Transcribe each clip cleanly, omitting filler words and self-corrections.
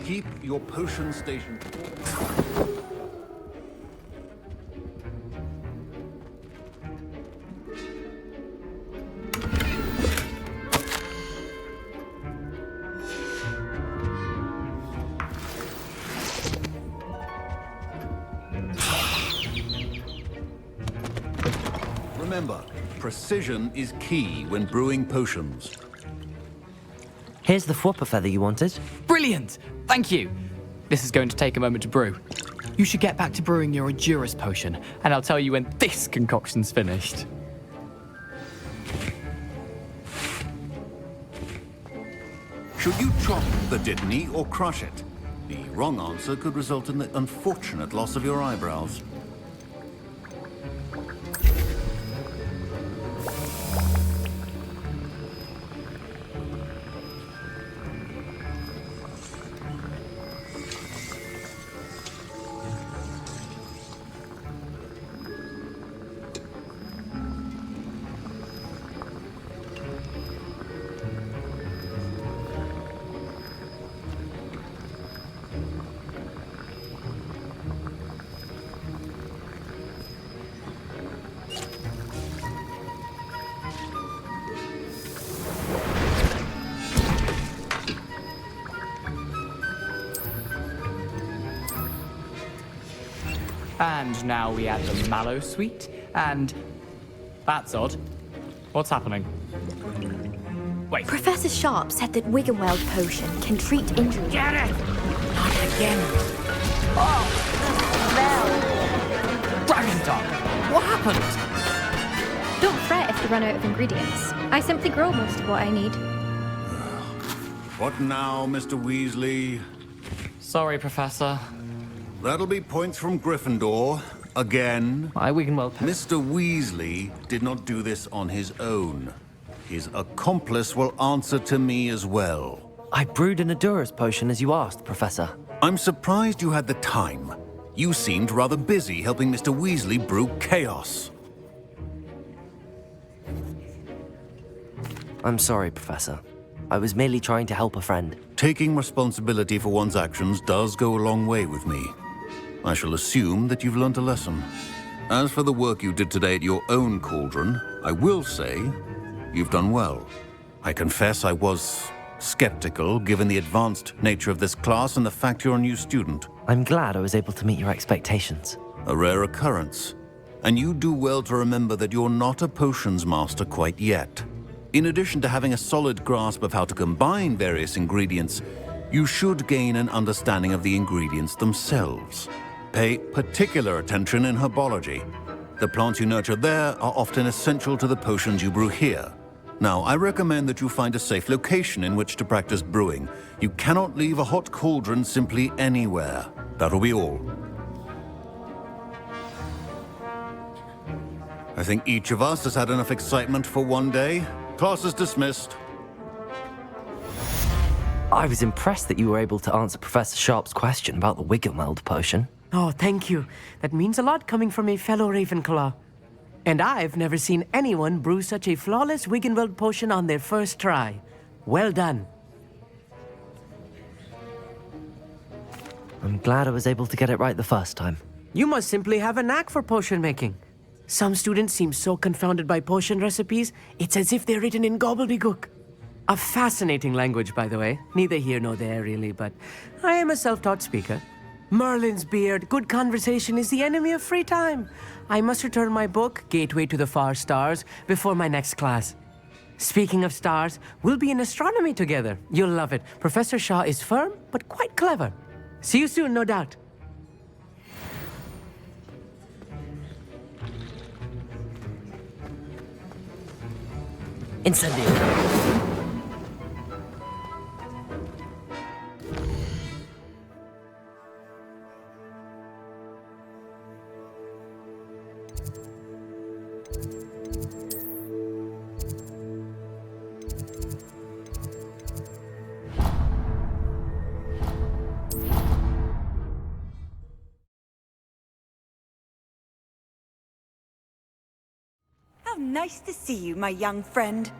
Keep your potion station. Remember, precision is key when brewing potions. Here's the Fwopper feather you wanted. Brilliant! Thank you. This is going to take a moment to brew. You should get back to brewing your Endurus potion, and I'll tell you when this concoction's finished. Should you chop the Dittany or crush it? The wrong answer could result in the unfortunate loss of your eyebrows. And now we add the mallow sweet, and... That's odd. What's happening? Wait. Professor Sharp said that Wiggenweld potion can treat injuries. Get it! Not again! Oh! Smell! Dragon Dog! What happened? Don't fret if you run out of ingredients. I simply grow most of what I need. What now, Mr. Weasley? Sorry, Professor. That'll be points from Gryffindor. Again. My Wiggenweld potion. Mr. Weasley did not do this on his own. His accomplice will answer to me as well. I brewed an Endurus potion as you asked, Professor. I'm surprised you had the time. You seemed rather busy helping Mr. Weasley brew chaos. I'm sorry, Professor. I was merely trying to help a friend. Taking responsibility for one's actions does go a long way with me. I shall assume that you've learnt a lesson. As for the work you did today at your own cauldron, I will say you've done well. I confess I was skeptical, given the advanced nature of this class and the fact you're a new student. I'm glad I was able to meet your expectations. A rare occurrence. And you do well to remember that you're not a potions master quite yet. In addition to having a solid grasp of how to combine various ingredients, you should gain an understanding of the ingredients themselves. Pay particular attention in herbology. The plants you nurture there are often essential to the potions you brew here. Now, I recommend that you find a safe location in which to practice brewing. You cannot leave a hot cauldron simply anywhere. That'll be all. I think each of us has had enough excitement for one day. Class is dismissed. I was impressed that you were able to answer Professor Sharp's question about the Wiggenweld potion. Oh, thank you. That means a lot coming from a fellow Ravenclaw. And I've never seen anyone brew such a flawless Wiggenweld potion on their first try. Well done. I'm glad I was able to get it right the first time. You must simply have a knack for potion making. Some students seem so confounded by potion recipes, it's as if they're written in gobbledygook. A fascinating language, by the way. Neither here nor there, really, but I am a self-taught speaker. Merlin's beard, good conversation is the enemy of free time. I must return my book, Gateway to the Far Stars, before my next class. Speaking of stars, we'll be in astronomy together. You'll love it. Professor Shaw is firm, but quite clever. See you soon, no doubt. Incendio. How nice to see you, my young friend.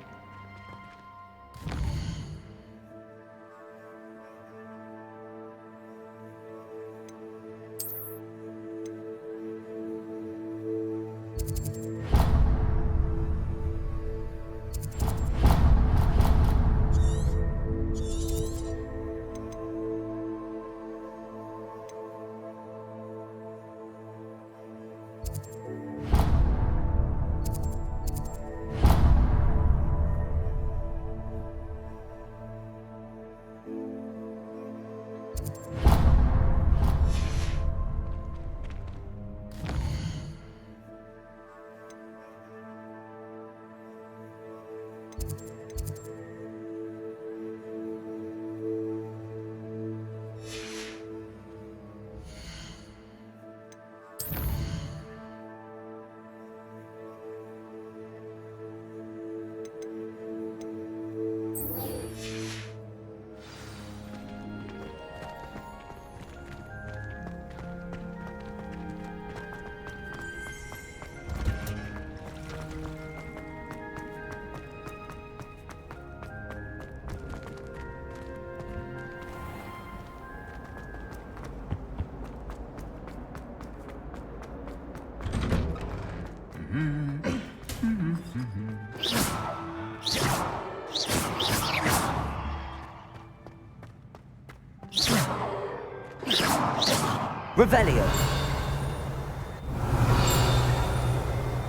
Revelio.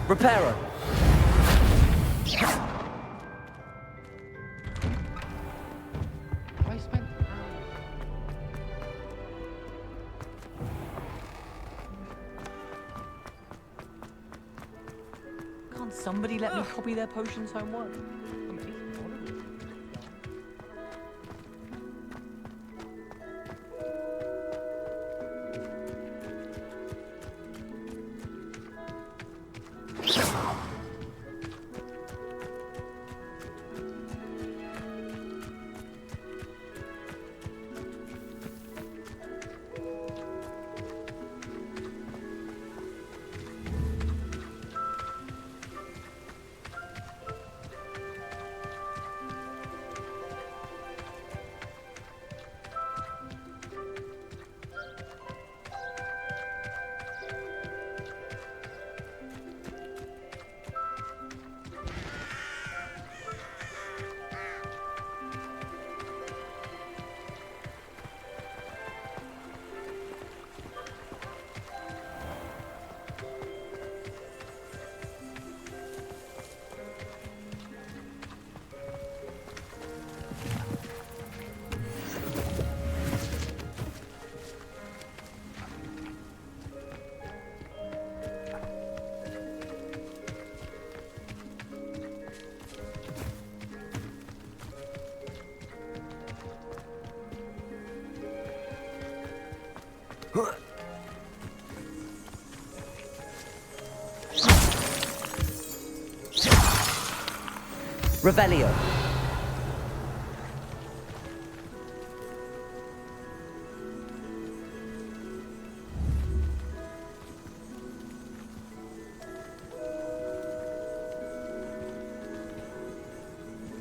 Reparo. Can't somebody let me copy their potions homework? Revelio.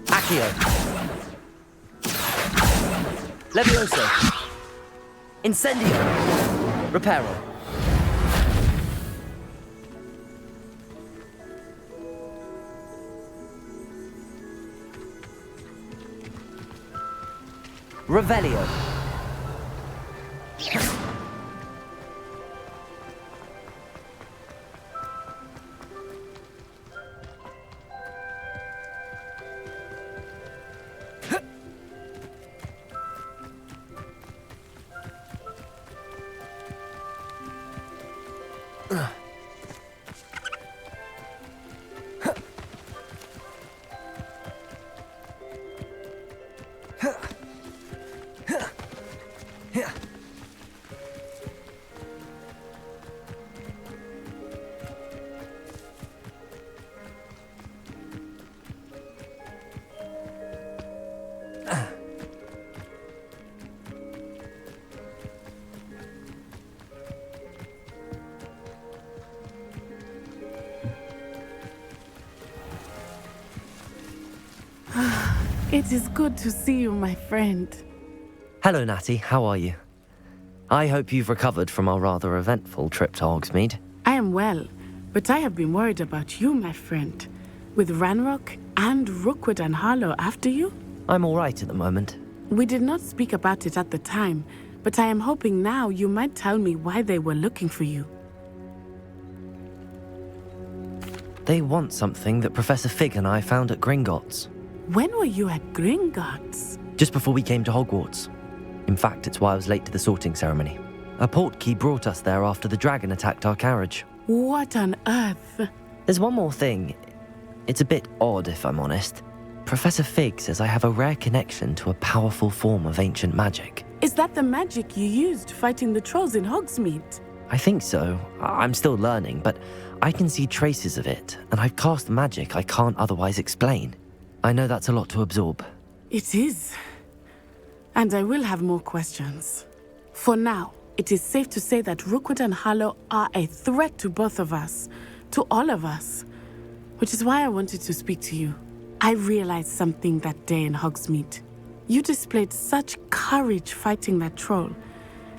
Accio. Levioso. Incendio. Reparo. Revelio. It is good to see you, my friend. Hello, Natty. How are you? I hope you've recovered from our rather eventful trip to Hogsmeade. I am well, but I have been worried about you, my friend. With Ranrock and Rookwood and Harlow after you? I'm all right at the moment. We did not speak about it at the time, but I am hoping now you might tell me why they were looking for you. They want something that Professor Fig and I found at Gringotts. When were you at Gringotts? Just before we came to Hogwarts. In fact, it's why I was late to the sorting ceremony. A portkey brought us there after the dragon attacked our carriage. What on earth? There's one more thing. It's a bit odd, if I'm honest. Professor Fig says I have a rare connection to a powerful form of ancient magic. Is that the magic you used fighting the trolls in Hogsmeade? I think so. I'm still learning, but I can see traces of it, and I've cast magic I can't otherwise explain. I know that's a lot to absorb. It is. And I will have more questions. For now, it is safe to say that Rookwood and Harlow are a threat to both of us, to all of us. Which is why I wanted to speak to you. I realized something that day in Hogsmeade. You displayed such courage fighting that troll,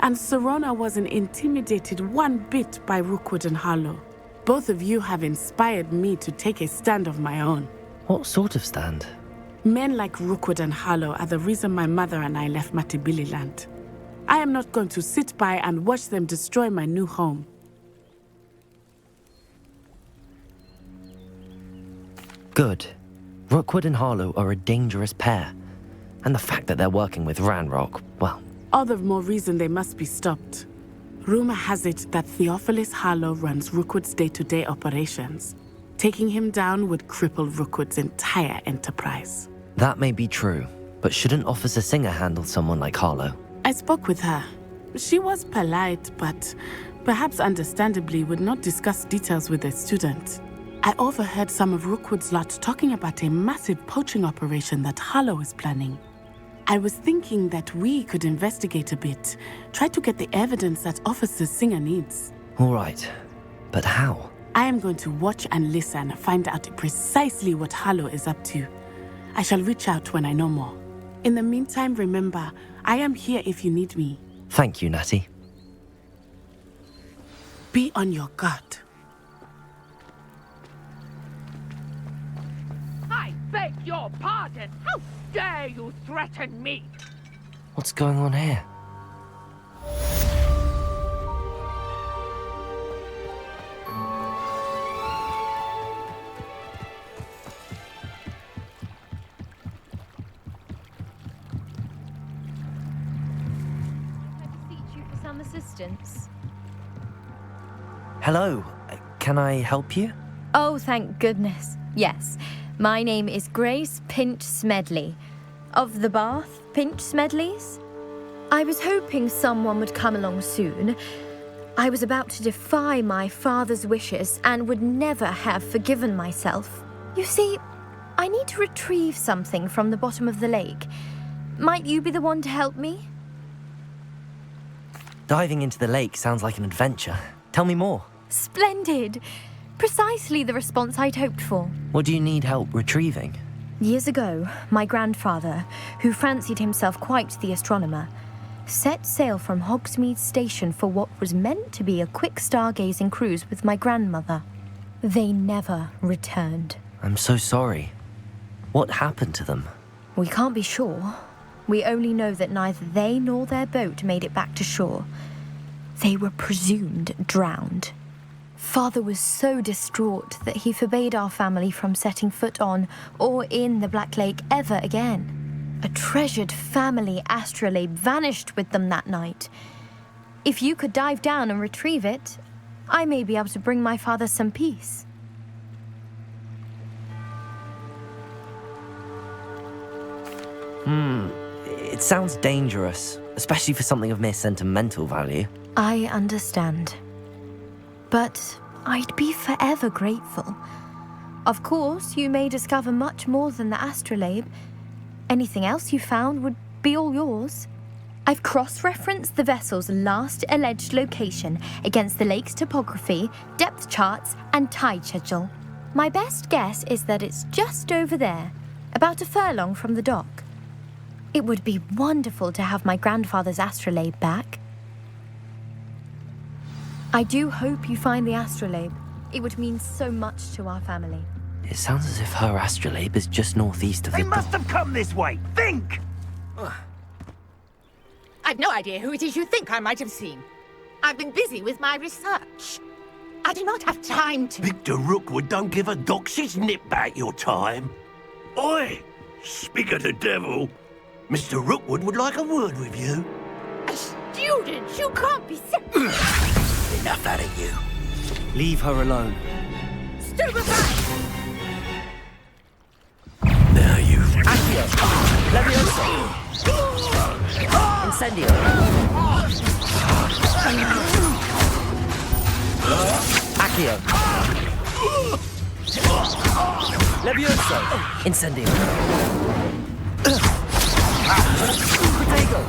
and Serona wasn't intimidated one bit by Rookwood and Harlow. Both of you have inspired me to take a stand of my own. What sort of stand? Men like Rookwood and Harlow are the reason my mother and I left Matibili land. I am not going to sit by and watch them destroy my new home. Good. Rookwood and Harlow are a dangerous pair. And the fact that they're working with Ranrock, well... All the more reason they must be stopped. Rumor has it that Theophilus Harlow runs Rookwood's day-to-day operations. Taking him down would cripple Rookwood's entire enterprise. That may be true, but shouldn't Officer Singer handle someone like Harlow? I spoke with her. She was polite, but perhaps understandably would not discuss details with a student. I overheard some of Rookwood's lot talking about a massive poaching operation that Harlow is planning. I was thinking that we could investigate a bit, try to get the evidence that Officer Singer needs. All right, but how? I am going to watch and listen, find out precisely what Harlow is up to. I shall reach out when I know more. In the meantime, remember, I am here if you need me. Thank you, Natty. Be on your guard. I beg your pardon! How dare you threaten me? What's going on here? Assistance. Hello, can I help you? Oh, thank goodness. Yes. My name is Grace Pinch Smedley. Of the Bath Pinch Smedleys? I was hoping someone would come along soon. I was about to defy my father's wishes and would never have forgiven myself. You see, I need to retrieve something from the bottom of the lake. Might you be the one to help me? Diving into the lake sounds like an adventure. Tell me more. Splendid! Precisely the response I'd hoped for. What do you need help retrieving? Years ago, my grandfather, who fancied himself quite the astronomer, set sail from Hogsmeade Station for what was meant to be a quick stargazing cruise with my grandmother. They never returned. I'm so sorry. What happened to them? We can't be sure. We only know that neither they nor their boat made it back to shore. They were presumed drowned. Father was so distraught that he forbade our family from setting foot on or in the Black Lake ever again. A treasured family astrolabe vanished with them that night. If you could dive down and retrieve it, I may be able to bring my father some peace. It sounds dangerous, especially for something of mere sentimental value. I understand. But I'd be forever grateful. Of course, you may discover much more than the astrolabe. Anything else you found would be all yours. I've cross-referenced the vessel's last alleged location against the lake's topography, depth charts, and tide schedule. My best guess is that it's just over there, about a furlong from the dock. It would be wonderful to have my grandfather's astrolabe back. I do hope you find the astrolabe. It would mean so much to our family. It sounds as if her astrolabe is just northeast of They the... must have come this way! Think! I've no idea who it is you think I might have seen. I've been busy with my research. I do not have time to... Victor Rookwood don't give a doxy's nip back your time. Oi! Speak of the devil, Mr. Rookwood would like a word with you. A student? You can't be serious. Enough out of you. Leave her alone. Stupefy! Now you... Accio! Levioso! Incendio! Accio! Levioso! Incendio! Protego!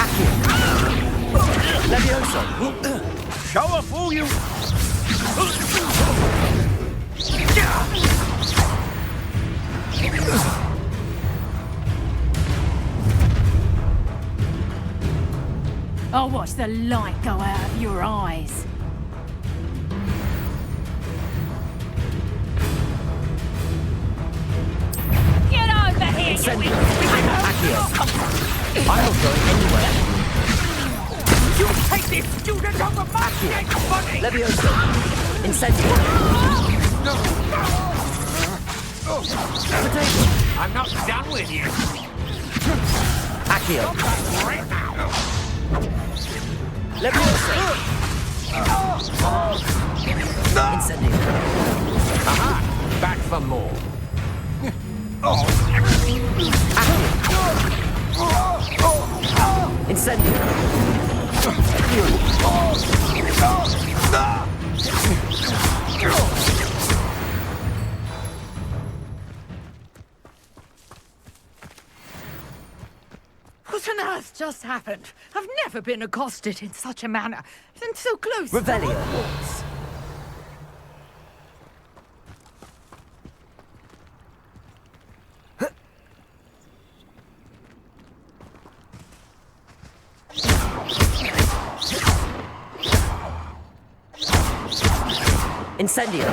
Accio! Levioso! Show off all you... I'll watch the light go out of your eyes. Incendio. Accio. I'm not going anywhere. You take this student over my dead body! Levioso. Incendio. Potato. I'm not done with you! Accio. Right now! Levioso. Incendio. Aha! Back for more! Incendio. What on earth just happened? I've never been accosted in such a manner, and so close Revelio. to Hogwarts. Incendio.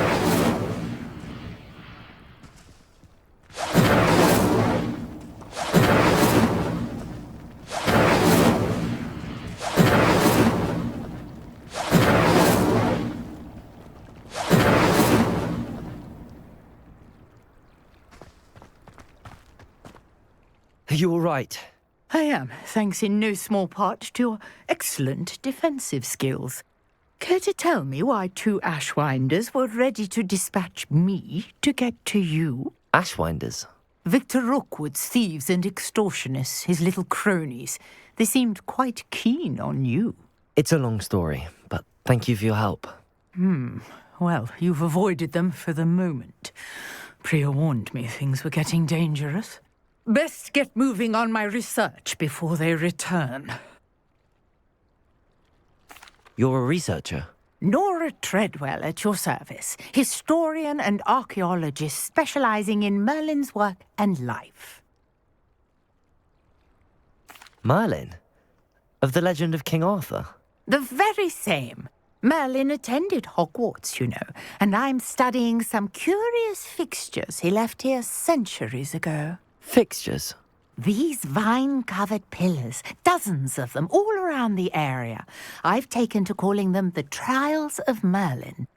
Are you all right? I am, thanks in no small part to your excellent defensive skills. Care to tell me why 2 Ashwinders were ready to dispatch me to get to you? Ashwinders? Victor Rookwood's thieves and extortionists, his little cronies. They seemed quite keen on you. It's a long story, but thank you for your help. Well, you've avoided them for the moment. Priya warned me things were getting dangerous. Best get moving on my research before they return. You're a researcher? Nora Treadwell at your service, historian and archaeologist specializing in Merlin's work and life. Merlin? Of the legend of King Arthur? The very same. Merlin attended Hogwarts, you know, and I'm studying some curious fixtures he left here centuries ago. Fixtures? These vine-covered pillars, dozens of them, all around the area. I've taken to calling them the Trials of Merlin.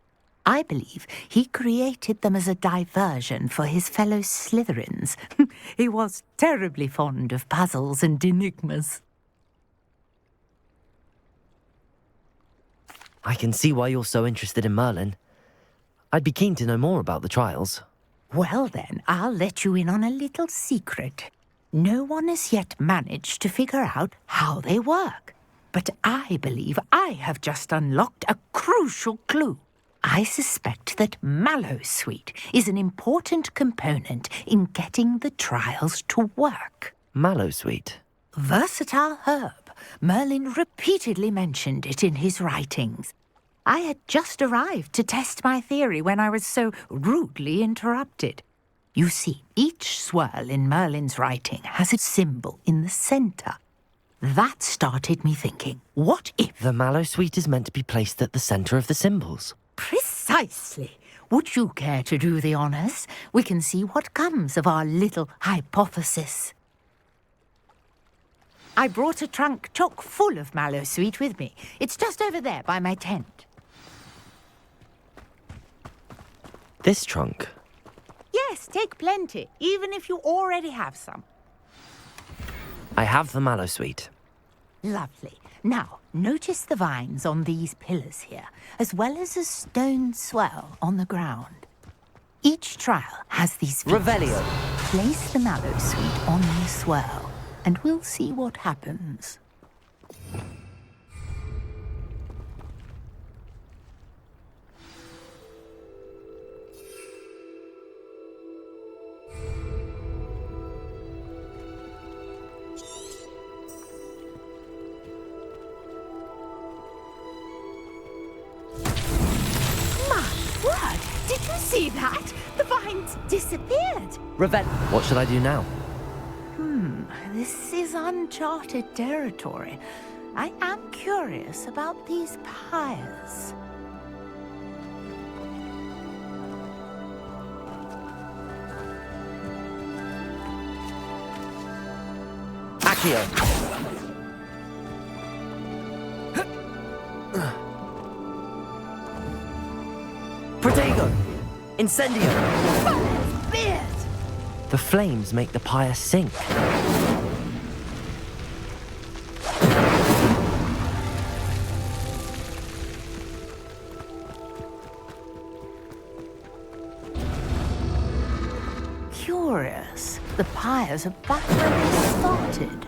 I believe he created them as a diversion for his fellow Slytherins. He was terribly fond of puzzles and enigmas. I can see why you're so interested in Merlin. I'd be keen to know more about the trials. Well then, I'll let you in on a little secret. No one has yet managed to figure out how they work. But I believe I have just unlocked a crucial clue. I suspect that Mallowsweet is an important component in getting the trials to work. Mallowsweet? Versatile herb. Merlin repeatedly mentioned it in his writings. I had just arrived to test my theory when I was so rudely interrupted. You see, each swirl in Merlin's writing has a symbol in the centre. That started me thinking, what if... The Mallowsweet is meant to be placed at the centre of the symbols. Precisely. Would you care to do the honours? We can see what comes of our little hypothesis. I brought a trunk chock full of Mallowsweet with me. It's just over there by my tent. This trunk? Yes, take plenty, even if you already have some. I have the Mallowsweet. Lovely. Now, notice the vines on these pillars here, as well as a stone swell on the ground. Each trial has these features. Revelio. Place the Mallowsweet on the swell, and we'll see what happens. Did you see that? The vines disappeared. What should I do now? This is uncharted territory. I am curious about these pyres. Accio! Protego! Incendio! Beard! The flames make the pyre sink. Curious. The pyres are back where they started.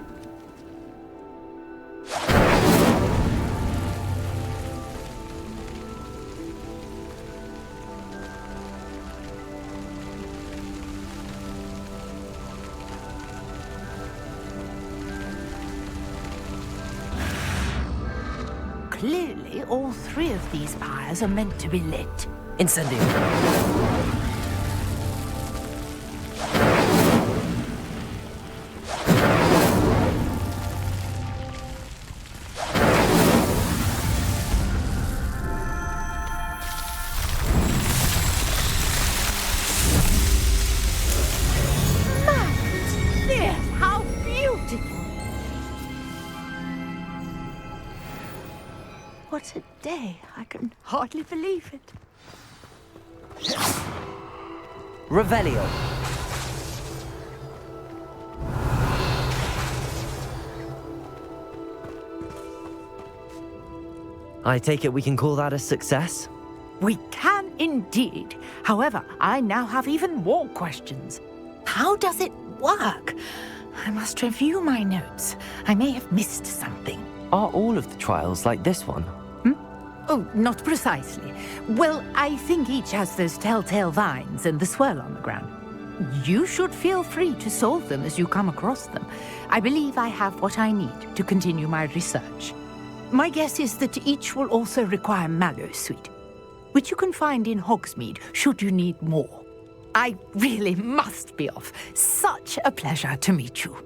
Clearly, all three of these pyres are meant to be lit. Incendio! Yes, how beautiful! What a day. I can hardly believe it. Revelio! I take it we can call that a success? We can indeed. However, I now have even more questions. How does it work? I must review my notes. I may have missed something. Are all of the trials like this one? Oh, not precisely. Well, I think each has those telltale vines and the swirl on the ground. You should feel free to solve them as you come across them. I believe I have what I need to continue my research. My guess is that each will also require mallow sweet, which you can find in Hogsmeade should you need more. I really must be off. Such a pleasure to meet you.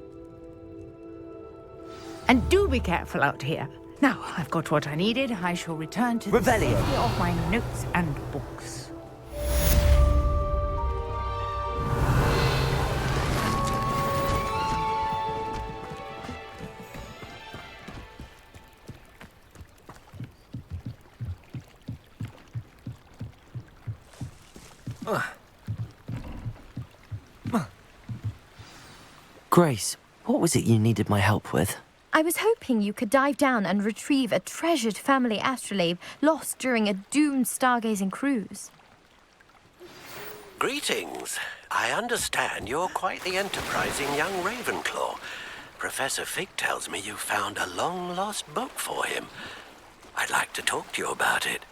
And do be careful out here. Now, I've got what I needed. I shall return to the Revelio. safety of my notes and books. Grace, what was it you needed my help with? I was hoping you could dive down and retrieve a treasured family astrolabe lost during a doomed stargazing cruise. Greetings. I understand you're quite the enterprising young Ravenclaw. Professor Fig tells me you found a long-lost book for him. I'd like to talk to you about it.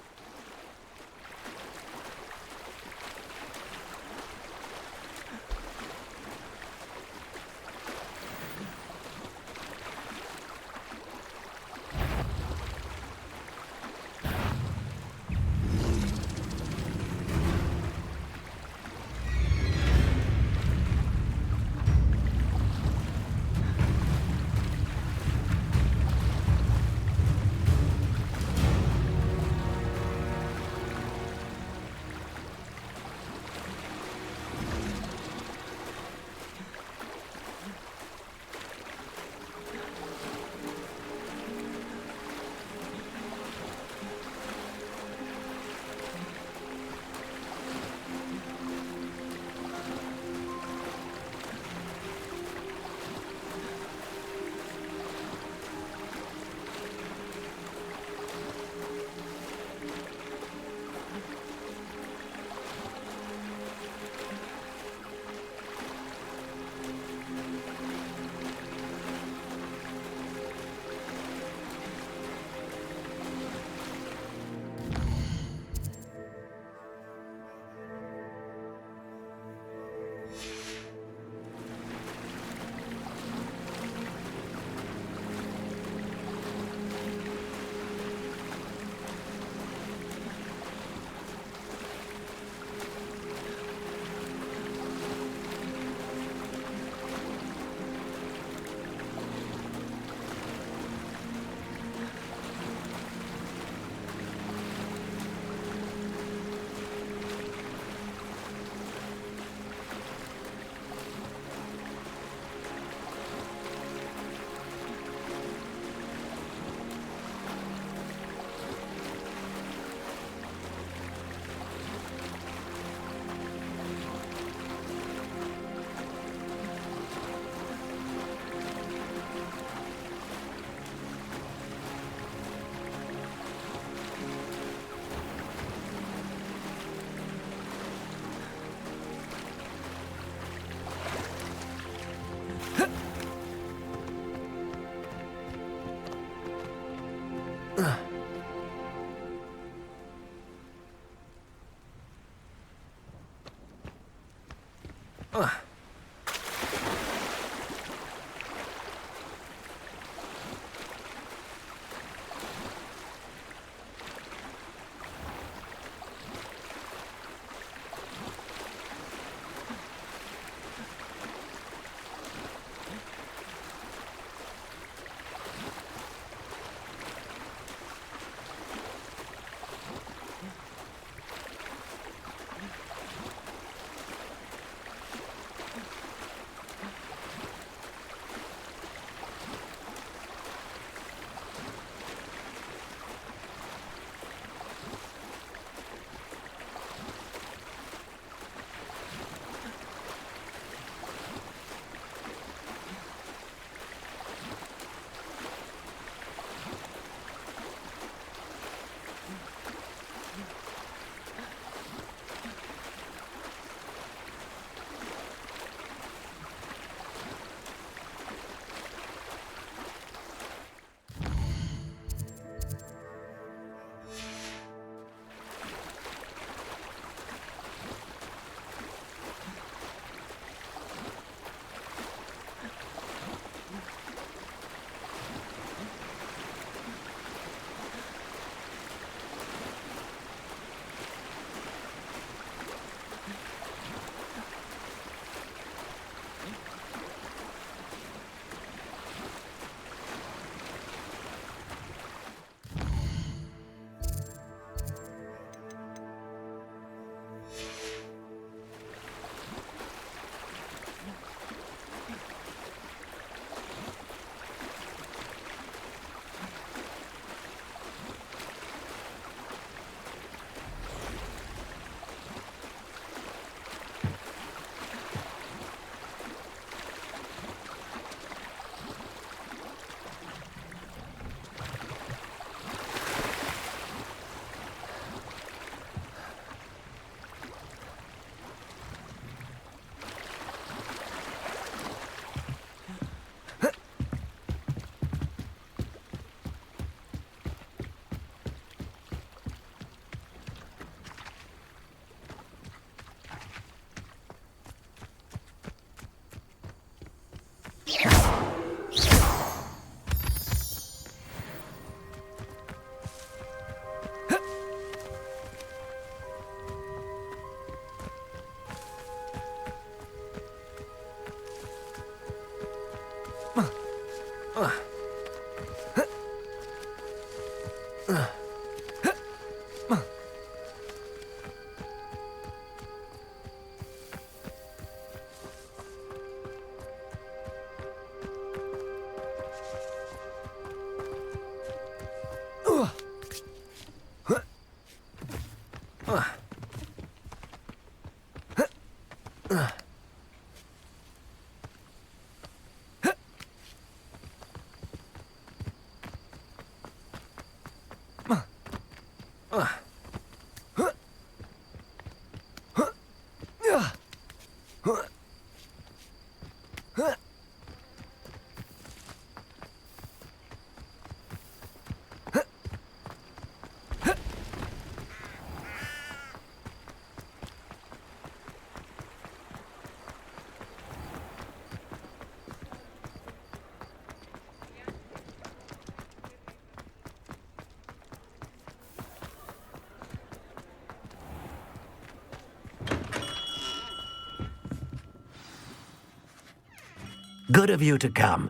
Good of you to come.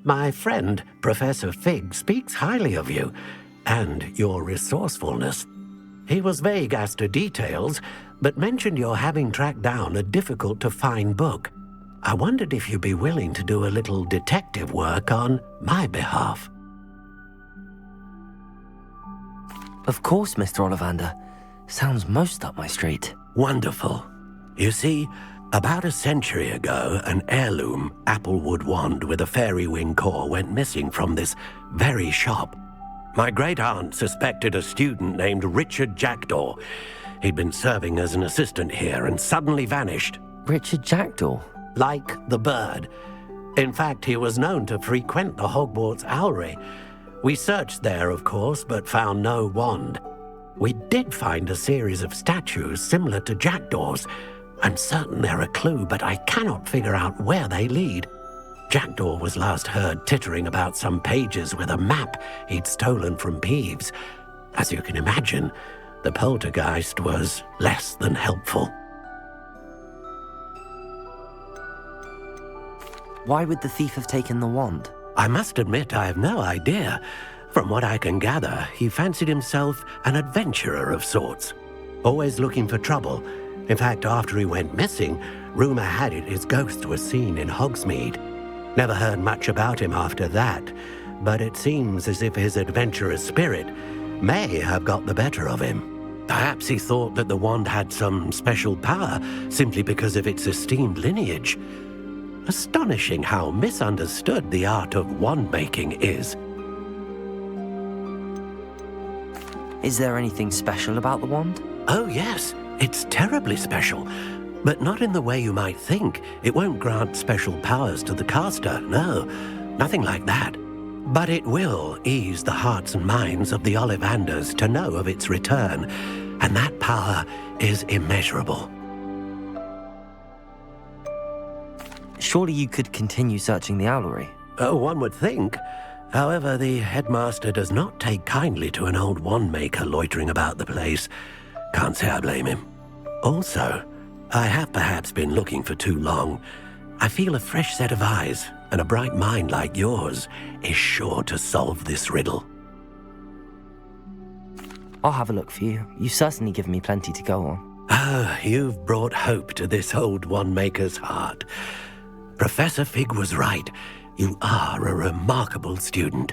My friend, Professor Fig, speaks highly of you and your resourcefulness. He was vague as to details, but mentioned your having tracked down a difficult-to-find book. I wondered if you'd be willing to do a little detective work on my behalf. Of course, Mr. Ollivander. Sounds most up my street. Wonderful. You see, about a century ago, an heirloom applewood wand with a fairy wing core went missing from this very shop. My great-aunt suspected a student named Richard Jackdaw. He'd been serving as an assistant here and suddenly vanished. Richard Jackdaw? Like the bird. In fact, he was known to frequent the Hogwarts Owlery. We searched there, of course, but found no wand. We did find a series of statues similar to Jackdaw's. I'm certain they're a clue, but I cannot figure out where they lead. Jackdaw was last heard tittering about some pages with a map he'd stolen from Peeves. As you can imagine, the poltergeist was less than helpful. Why would the thief have taken the wand? I must admit I have no idea. From what I can gather, he fancied himself an adventurer of sorts, always looking for trouble. In fact, after he went missing, rumor had it his ghost was seen in Hogsmeade. Never heard much about him after that, but it seems as if his adventurous spirit may have got the better of him. Perhaps he thought that the wand had some special power simply because of its esteemed lineage. Astonishing how misunderstood the art of wand-making is. Is there anything special about the wand? Oh, yes. It's terribly special, but not in the way you might think. It won't grant special powers to the caster, no, nothing like that. But it will ease the hearts and minds of the Ollivanders to know of its return, and that power is immeasurable. Surely you could continue searching the owlery. Oh, one would think. However, the headmaster does not take kindly to an old wand-maker loitering about the place. Can't say I blame him. Also, I have perhaps been looking for too long. I feel a fresh set of eyes and a bright mind like yours is sure to solve this riddle. I'll have a look for you. You've certainly given me plenty to go on. Ah, you've brought hope to this old wand-maker's heart. Professor Fig was right. You are a remarkable student.